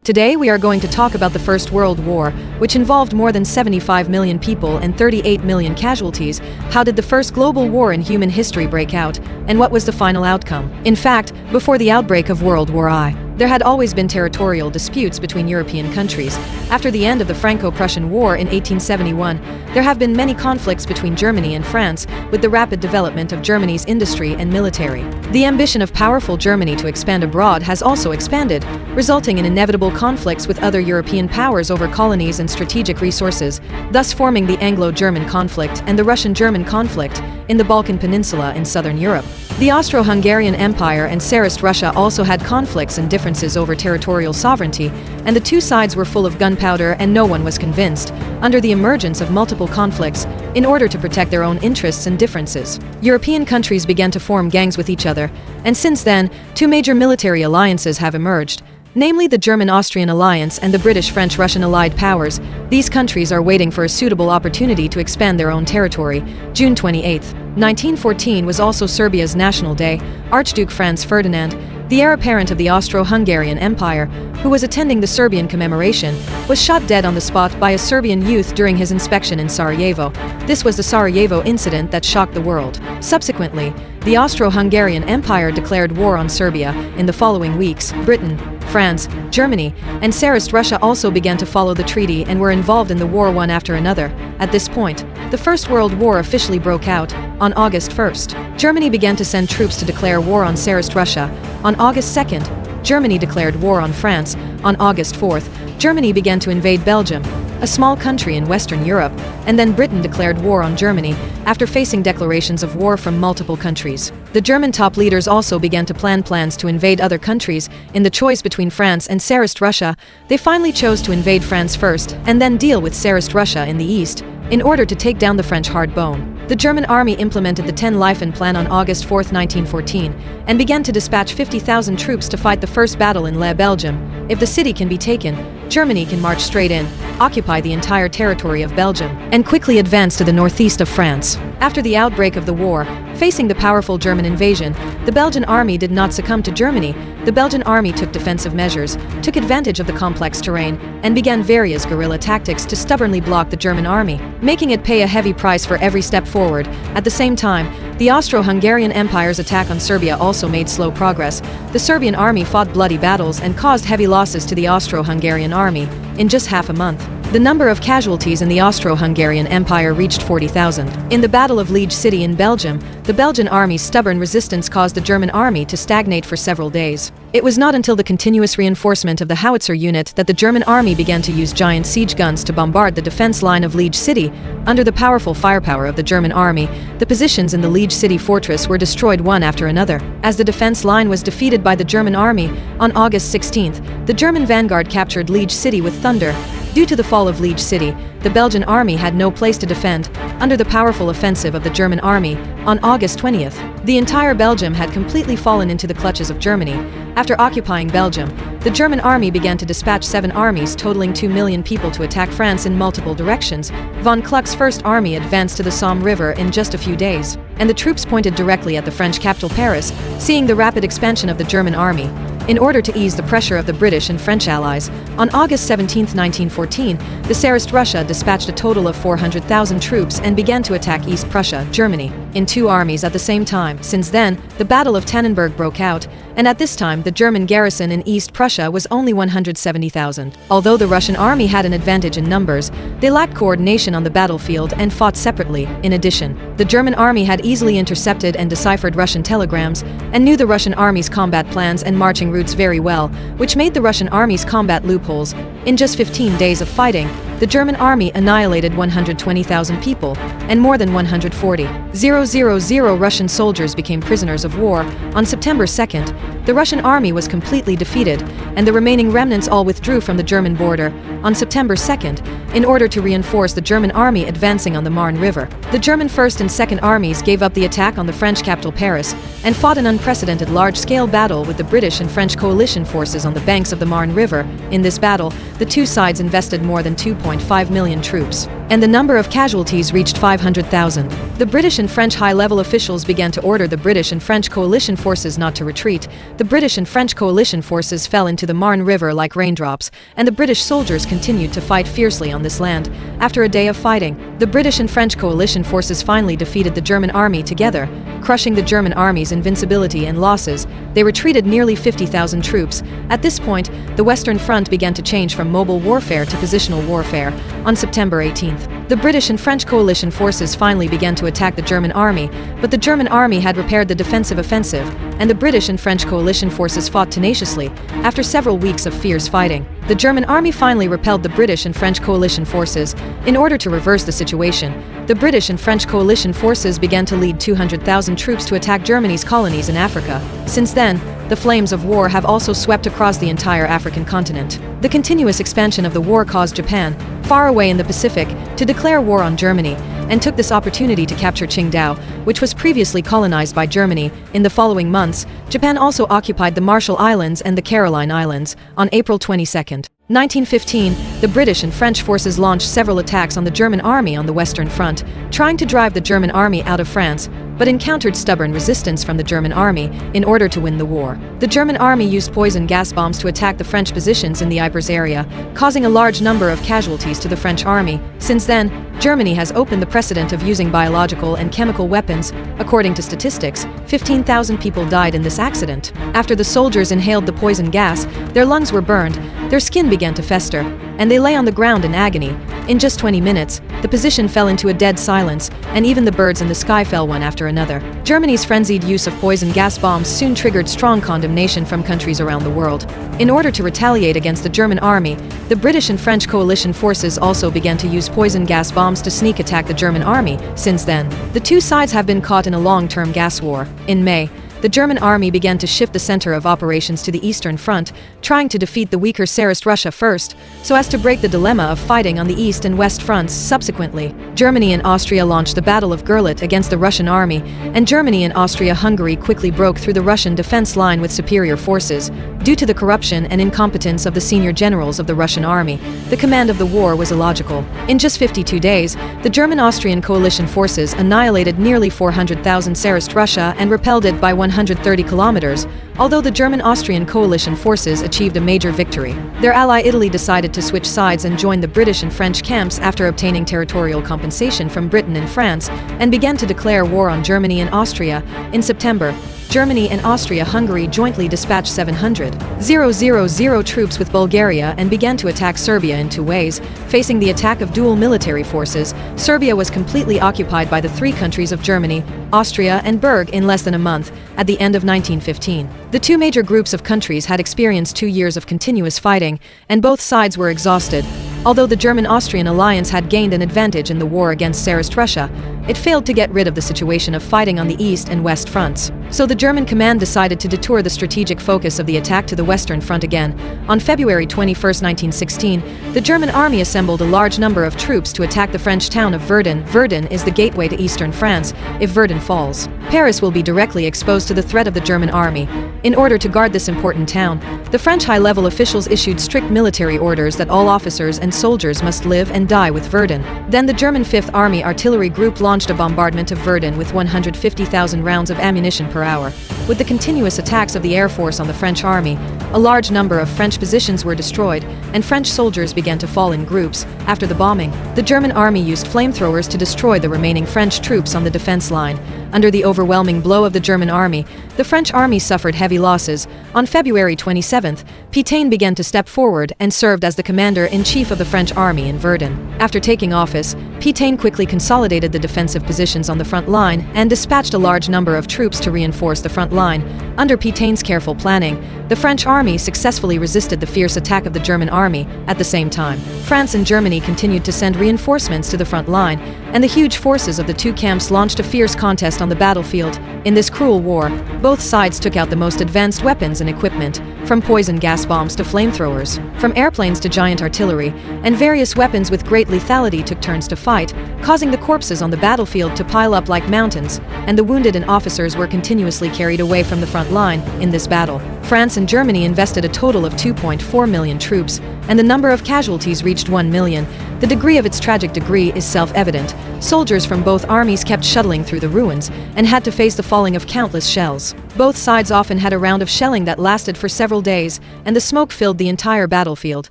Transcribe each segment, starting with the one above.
Today we are going to talk about the First World War, which involved more than 75 million people and 38 million casualties. How did the first global war in human history break out, and what was the final outcome? In fact, before the outbreak of World War I, there had always been territorial disputes between European countries. After the end of the Franco-Prussian War in 1871, there have been many conflicts between Germany and France, with the rapid development of Germany's industry and military. The ambition of powerful Germany to expand abroad has also expanded, resulting in inevitable conflicts with other European powers over colonies and strategic resources, thus forming the Anglo-German conflict and the Russian-German conflict in the Balkan Peninsula in southern Europe. The Austro-Hungarian Empire and Tsarist Russia also had conflicts and differences over territorial sovereignty, and the two sides were full of gunpowder and no one was convinced, under the emergence of multiple conflicts, in order to protect their own interests and differences. European countries began to form gangs with each other, and since then, two major military alliances have emerged, namely the German-Austrian alliance and the British-French-Russian allied powers. These countries are waiting for a suitable opportunity to expand their own territory. June 28, 1914 was also Serbia's National Day. Archduke Franz Ferdinand, the heir apparent of the Austro-Hungarian Empire, who was attending the Serbian commemoration, was shot dead on the spot by a Serbian youth during his inspection in Sarajevo. This was the Sarajevo incident that shocked the world. Subsequently, the Austro-Hungarian Empire declared war on Serbia. In the following weeks, Britain, France, Germany, and Tsarist Russia also began to follow the treaty and were involved in the war one after another. At this point, the First World War officially broke out. On August 1st, Germany began to send troops to declare war on Tsarist Russia. On August 2nd, Germany declared war on France. On August 4th, Germany began to invade Belgium, a small country in Western Europe, and then Britain declared war on Germany, after facing declarations of war from multiple countries. The German top leaders also began to plan plans to invade other countries. In the choice between France and Tsarist Russia, they finally chose to invade France first, and then deal with Tsarist Russia in the east, in order to take down the French hard bone. The German army implemented the 10-Liefen Plan on August 4, 1914, and began to dispatch 50,000 troops to fight the first battle in Le Belgium. If the city can be taken, Germany can march straight in, occupy the entire territory of Belgium, and quickly advance to the northeast of France. After the outbreak of the war, facing the powerful German invasion, the Belgian army did not succumb to Germany. The Belgian army took defensive measures, took advantage of the complex terrain, and began various guerrilla tactics to stubbornly block the German army, making it pay a heavy price for every step forward. At the same time, the Austro-Hungarian Empire's attack on Serbia also made slow progress. The Serbian army fought bloody battles and caused heavy losses to the Austro-Hungarian army. In just half a month, the number of casualties in the Austro-Hungarian Empire reached 40,000. In the Battle of Liege City in Belgium, the Belgian army's stubborn resistance caused the German army to stagnate for several days. It was not until the continuous reinforcement of the howitzer unit that the German army began to use giant siege guns to bombard the defense line of Liege City. Under the powerful firepower of the German army, the positions in the Liege City fortress were destroyed one after another. As the defense line was defeated by the German army, on August 16th, the German vanguard captured Liege City with thunder. Due to the fall of Liege City, the Belgian army had no place to defend. Under the powerful offensive of the German army, on August 20th, the entire Belgium had completely fallen into the clutches of Germany. After occupying Belgium, the German army began to dispatch 7 armies totaling 2 million people to attack France in multiple directions. Von Kluck's first army advanced to the Somme River in just a few days, and the troops pointed directly at the French capital Paris. Seeing the rapid expansion of the German army, in order to ease the pressure of the British and French allies, on August 17, 1914, the Tsarist Russia dispatched a total of 400,000 troops and began to attack East Prussia, Germany, in 2 armies at the same time. Since then, the Battle of Tannenberg broke out, and at this time the German garrison in East Prussia was only 170,000. Although the Russian army had an advantage in numbers, they lacked coordination on the battlefield and fought separately. In addition, the German army had easily intercepted and deciphered Russian telegrams, and knew the Russian army's combat plans and marching routes very well, which made the Russian army's combat loopholes. In just 15 days of fighting, the German army annihilated 120,000 people, and more than 140,000 Russian soldiers became prisoners of war. On September 2nd, the Russian army was completely defeated, and the remaining remnants all withdrew from the German border. On September 2nd, in order to reinforce the German army advancing on the Marne River, the German 1st and 2nd armies gave up the attack on the French capital Paris, and fought an unprecedented large-scale battle with the British and French coalition forces on the banks of the Marne River. In this battle, the two sides invested more than 2.5 million troops, and the number of casualties reached 500,000. The British British and French high-level officials began to order the British and French coalition forces not to retreat. The British and French coalition forces fell into the Marne River like raindrops, and the British soldiers continued to fight fiercely on this land. After a day of fighting, the British and French coalition forces finally defeated the German army together, crushing the German army's invincibility and losses. They retreated nearly 50,000 troops. At this point, the Western Front began to change from mobile warfare to positional warfare. On September 18th, the British and French coalition forces finally began to attack the German army, but the German army had repaired the defensive offensive, and the British and French coalition forces fought tenaciously. After several weeks of fierce fighting, the German army finally repelled the British and French coalition forces. In order to reverse the situation, the British and French coalition forces began to lead 200,000 troops to attack Germany's colonies in Africa. Since then, the flames of war have also swept across the entire African continent. The continuous expansion of the war caused Japan, far away in the Pacific, to declare war on Germany, and took this opportunity to capture Qingdao, which was previously colonized by Germany. In the following months, Japan also occupied the Marshall Islands and the Caroline Islands. On April 22, 1915, the British and French forces launched several attacks on the German army on the Western Front, trying to drive the German army out of France, but encountered stubborn resistance from the German army in order to win the war. The German army used poison gas bombs to attack the French positions in the Ypres area, causing a large number of casualties to the French army. Since then, Germany has opened the precedent of using biological and chemical weapons. According to statistics, 15,000 people died in this accident. After the soldiers inhaled the poison gas, their lungs were burned, their skin began to fester, and they lay on the ground in agony. In just 20 minutes, the position fell into a dead silence, and even the birds in the sky fell one after another. Germany's frenzied use of poison gas bombs soon triggered strong condemnation from countries around the world. In order to retaliate against the German army, the British and French coalition forces also began to use poison gas bombs to sneak attack the German army. Since then, the two sides have been caught in a long-term gas war. In May, the German army began to shift the center of operations to the Eastern Front, trying to defeat the weaker Tsarist Russia first, so as to break the dilemma of fighting on the East and West fronts subsequently. Germany and Austria launched the Battle of Görlitz against the Russian army, and Germany and Austria-Hungary quickly broke through the Russian defense line with superior forces. Due to the corruption and incompetence of the senior generals of the Russian army, the command of the war was illogical. In just 52 days, the German-Austrian coalition forces annihilated nearly 400,000 Tsarist Russia and repelled it by 130 kilometers, although the German-Austrian coalition forces achieved a major victory. Their ally Italy decided to switch sides and join the British and French camps after obtaining territorial compensation from Britain and France, and began to declare war on Germany and Austria. In September, Germany and Austria-Hungary jointly dispatched 700,000 troops with Bulgaria and began to attack Serbia in two ways. Facing the attack of dual military forces, Serbia was completely occupied by the three countries of Germany, Austria, and Berg in less than a month. At the end of 1915, the two major groups of countries had experienced 2 years of continuous fighting, and both sides were exhausted. Although the German-Austrian alliance had gained an advantage in the war against Tsarist Russia, it failed to get rid of the situation of fighting on the East and West fronts. So the German command decided to detour the strategic focus of the attack to the Western Front again. On February 21, 1916, the German army assembled a large number of troops to attack the French town of Verdun. Verdun is the gateway to eastern France. If Verdun falls, Paris will be directly exposed to the threat of the German army. In order to guard this important town, the French high-level officials issued strict military orders that all officers and soldiers must live and die with Verdun. Then the German 5th Army Artillery Group launched a bombardment of Verdun with 150,000 rounds of ammunition per hour. With the continuous attacks of the Air Force on the French army, a large number of French positions were destroyed, and French soldiers began to fall in groups. After the bombing, the German army used flamethrowers to destroy the remaining French troops on the defense line. Under the overwhelming blow of the German army, the French army suffered heavy losses. On February 27th, Pétain began to step forward and served as the commander-in-chief of the French army in Verdun. After taking office, Pétain quickly consolidated the defensive positions on the front line and dispatched a large number of troops to reinforce the front line. Under Pétain's careful planning, the French army successfully resisted the fierce attack of the German army. At the same time, France and Germany continued to send reinforcements to the front line, and the huge forces of the two camps launched a fierce contest on the battlefield. In this cruel war, both sides took out the most advanced weapons and equipment, from poison gas bombs to flamethrowers, from airplanes to giant artillery, and various weapons with great lethality took turns to fight, causing the corpses on the battlefield to pile up like mountains, and the wounded and officers were continuously carried away from the front line. In this battle, France and Germany invested a total of 2.4 million troops, and the number of casualties reached 1 million. The degree of its tragic degree is self-evident. Soldiers from both armies kept shuttling through the ruins and had to face the falling of countless shells. Both sides often had a round of shelling that lasted for several days, and the smoke filled the entire battlefield.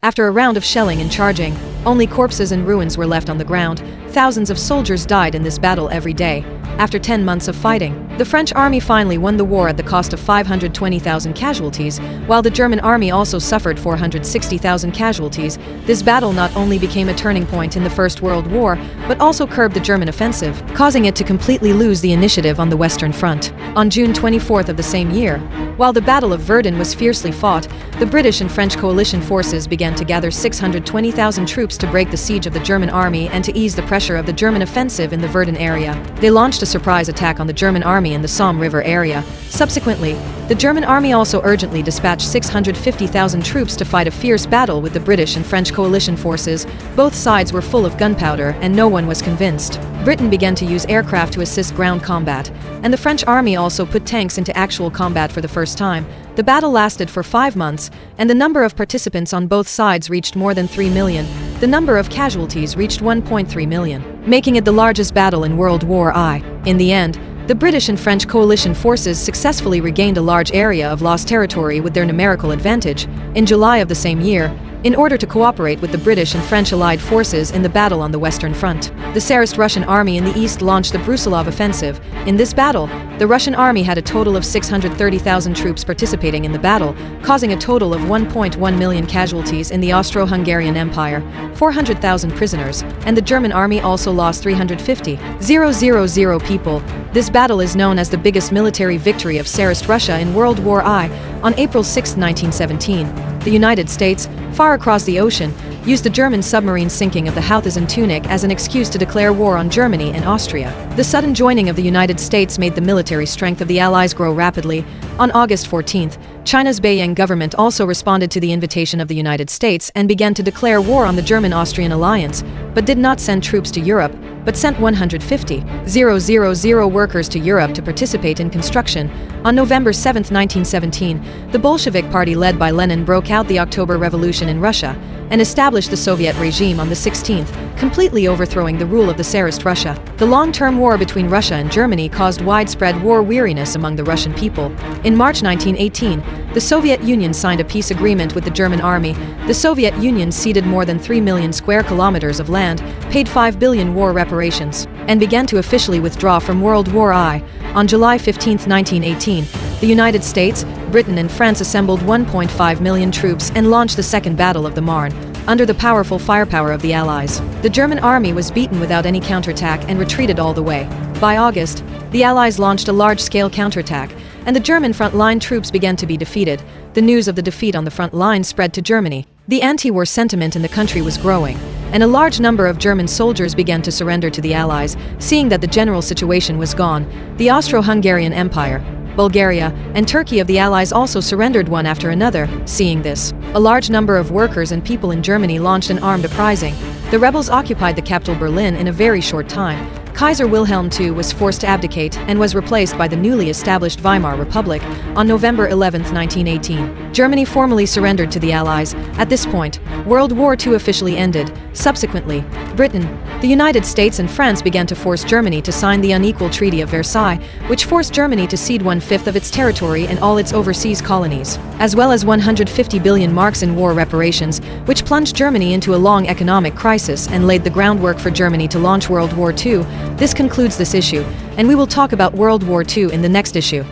After a round of shelling and charging, only corpses and ruins were left on the ground. Thousands of soldiers died in this battle every day. After 10 months of fighting, the French army finally won the war at the cost of 520,000 casualties, while the German army also suffered 460,000 casualties. This battle not only became a turning point in the First World War, but also curbed the German offensive, causing it to completely lose the initiative on the Western Front. On June 24th of the same year, while the Battle of Verdun was fiercely fought, the British and French coalition forces began to gather 620,000 troops to break the siege of the German army and to ease the pressure of the German offensive in the Verdun area. They launched a surprise attack on the German army in the Somme River area. Subsequently, the German army also urgently dispatched 650,000 troops to fight a fierce battle with the British and French coalition forces. Both sides were full of gunpowder, and no one was convinced. Britain began to use aircraft to assist ground combat, and the French army also put tanks into actual combat for the first time. The battle lasted for 5 months, and the number of participants on both sides reached more than 3 million. The number of casualties reached 1.3 million, making it the largest battle in World War I. In the end, the British and French coalition forces successfully regained a large area of lost territory with their numerical advantage. In July of the same year, in order to cooperate with the British and French allied forces in the battle on the Western Front, the Tsarist Russian army in the east launched the Brusilov offensive. In this battle, the Russian army had a total of 630,000 troops participating in the battle, causing a total of 1.1 million casualties in the Austro-Hungarian Empire, 400,000 prisoners, and the German army also lost 350,000 people. This battle is known as the biggest military victory of Tsarist Russia in World War I. On April 6, 1917, the United States, far across the ocean, used the German submarine sinking of the Hauthausen-Tunic as an excuse to declare war on Germany and Austria. The sudden joining of the United States made the military strength of the Allies grow rapidly. On August 14th, China's Beiyang government also responded to the invitation of the United States and began to declare war on the German-Austrian alliance, but did not send troops to Europe, but sent 150,000 workers to Europe to participate in construction. On November 7, 1917, the Bolshevik Party led by Lenin broke out the October Revolution in Russia and established the Soviet regime on the 16th, completely overthrowing the rule of the Tsarist Russia. The long-term war between Russia and Germany caused widespread war weariness among the Russian people. In March 1918, the Soviet Union signed a peace agreement with the German army. The Soviet Union ceded more than 3 million square kilometers of land, paid 5 billion war reparations, and began to officially withdraw from World War I. On July 15, 1918, the United States, Britain and France assembled 1.5 million troops and launched the Second Battle of the Marne, under the powerful firepower of the Allies. The German army was beaten without any counterattack and retreated all the way. By August, the Allies launched a large-scale counterattack, and the German front-line troops began to be defeated. The news of the defeat on the front line spread to Germany. The anti-war sentiment in the country was growing, and a large number of German soldiers began to surrender to the Allies, seeing that the general situation was gone. The Austro-Hungarian Empire, Bulgaria, and Turkey of the Allies also surrendered one after another. Seeing this, a large number of workers and people in Germany launched an armed uprising. The rebels occupied the capital Berlin in a very short time. Kaiser Wilhelm II was forced to abdicate and was replaced by the newly established Weimar Republic. On November 11, 1918, Germany formally surrendered to the Allies. At this point, World War II officially ended. Subsequently, Britain, the United States and France began to force Germany to sign the unequal Treaty of Versailles, which forced Germany to cede 1/5 of its territory and all its overseas colonies, as well as 150 billion marks in war reparations, which plunged Germany into a long economic crisis and laid the groundwork for Germany to launch World War II. This concludes this issue, and we will talk about World War II in the next issue.